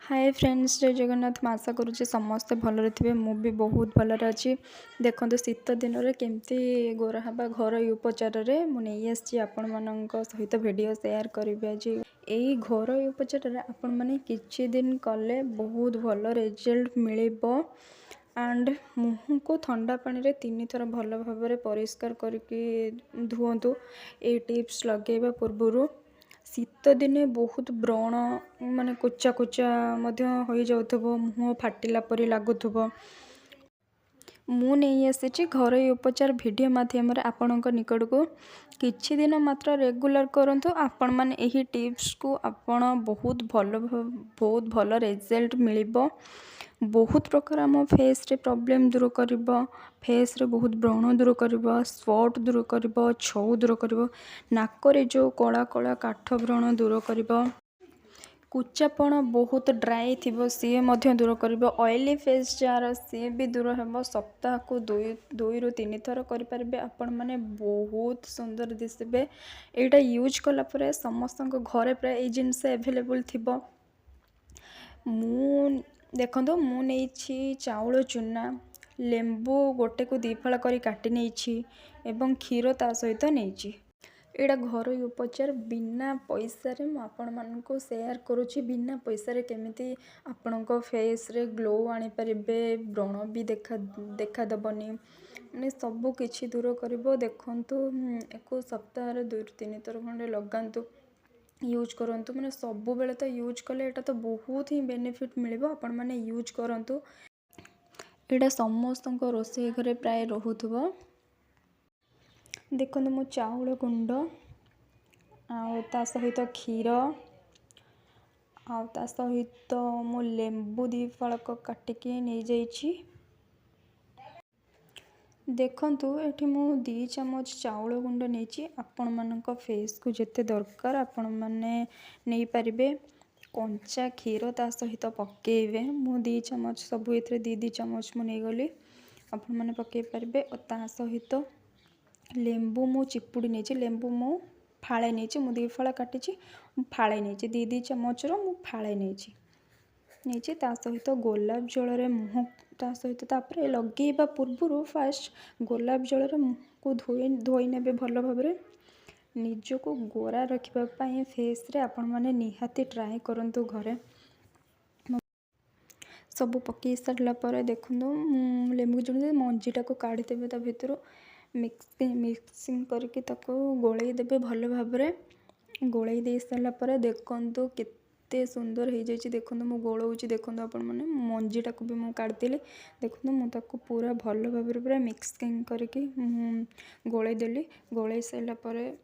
Hi friends, जय जगन्नाथ। मैं आशा करुँचे समस्ते भलरे थे। मु भी बहुत भलरे अच्छी। देखो शीत दिन में केमती गोरा हवा घर उपचार मुझे आपण मान सहित वीडियो शेयर करी। आज यही घर उपचार आपण मैंने किछि दिन कले बहुत भल रिजल्ट मिल एंड मुह को ठंडा पानी रे 3 थर भल भाव परिष्कार करके धुवंतु। ये टिप्स लगेवा पूर्व शीत दिने बहुत व्रण माने कोचा कोचा हो जाउथबो, मुह फाटिला परी लागुथबो। मु नहीं आसी घर उपचार वीडियो माध्यम आपणक निकट को किछि दिन मात्र रेगुलर करंतु। आपण माने एही टिप्स को आपण बहुत भल रिजल्ट मिलिबो। बहुत प्रकार आम फेस रे प्रॉब्लम दूर करिबो, फेस रे बहुत व्रण दूर करिबो, स्पॉट दूर करिबो, छौ दूर करिबो, नाक रे जो कला कला काठ व्रण दूर करिबो, कुचापण बहुत ड्राई थी सी दूर कर, ऑयली फेस जार सी भी दूर हे। सप्ताह को 2 ରୁ 3 थर करें आपण मैंने बहुत सुंदर दिसबे। यहाँ यूज कलापर समस्त घरे प्राय ये जिनस एभेलेबल थी। देखो मु नहीं चाउल चूना, लेंबू गोटे को 2 फाଳ कर काटी नहीं एवं क्षीर ता सहित नहीं। एटा घर उपचार बिना पैसा रे आपण मानको शेयर करुछि। बिना पैसा रे केमिति आपणक फेस रे ग्लो आनी परिबे, व्रण भी देखा दबनी, माने सब किछि दूर करिवो। देखंतु एको सप्ताह रे 2 ରୁ 3 थर खंडे लगांतु, यूज करंतु। माने सब बेले तो यूज कले एटा तो बहुत ही बेनिफिट मिलिबो। आपण माने यूज करंतु। एटा समस्त रोषेई घरे प्राय रहुथबो। देखो मु चाउल गुंड आ सहित क्षीर आ सहित मु लेंबू 2 फाळ काटिकी नहीं जाइछि। देखंतु एठी मु 2 चम्मच चाउल गुंड नहीं। आपण मानक फेस को जेते दरकार आपण माने नहीं पारिबे। कंचा क्षीर ता सहित पकेइबे। मु 2 चम्मच सब एथरे 2 चम्मच मु नहीं गली, आपण माने पकेइ पारिबे। और ता सहित लेंबू मु चिपुड़ी नहीं, लेंबू मु फाळे नहीं, मु 2 फाळ काटिछि, फाळे नहीं, 2 चम्मच रो मु फाळे नहीं। ता सहित गोलाप जल रे मुह ता सहित तापर लगेइबा पूर्व फास्ट गोलाप जल रे मुह को धोई नेबे भल भाबरे। निजको गोरा रखिबा पई फेस रे आपण माने निहाती ट्राई करंतु घरे। सब पकई सारा पर देखो लेंबू जो मंजीटा को काढ़ी देवे, ता भितर मिक्सिंग करके गोलई देवे भल भाव। गोलई दे सारापर देखो केते सुंदर हो जाए। देखो मु गोलौची, देखो आपण मैंने मंजीटा को भी मुझे काढ़ी। देखो मुझे पूरा भल भाव पूरा मिक्सिंग करके गोलई देली। गोलई सारापर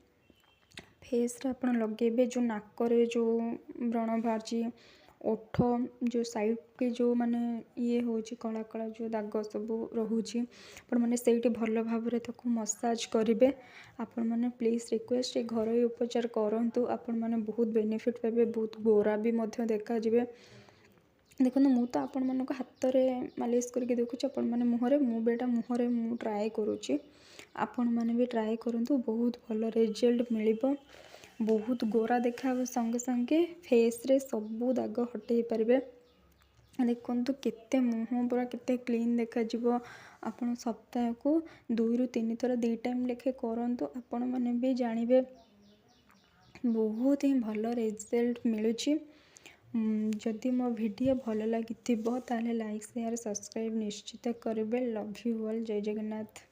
फेस रे आपण लगेबे। जो नाक रे जो व्रण बाहरी, ओठ जो साइड के जो माने ये होची कला कला जो दाग सब रोची, आपण माने सेठी भल भाव मसाज करेंगे। आपण माने प्लीज रिक्वेस्ट ये घर उपचार करंतु। आपण माने बहुत बेनिफिट पाइबे, बहुत गोरा भी मध्य देखा जिवे। देखो मु तो आपण मानक हाथ में मालिश करके देखुची, आपण माने मुहरे मु बेटा मुहरे मु ट्राए करुची। आपण माने भी ट्राए करंतु, बहुत भल रिजल्ट मिलिबो। बहुत गोरा देखा संगे संगे फेस रे सबू दाग हटई पारे। देखो केते मुह पूरा केते क्लीन देखा जिवो। आपण सप्ताह को 2 ରୁ 3 थर 2 टाइम लेखे करंतु। आपण माने भी जानिबे बहुत ही भल रिजल्ट मिलुची। जदि मो वीडियो भल लगी ताले लाइक शेयर सब्सक्राइब निश्चित करेंगे। Love you all. जय जगन्नाथ।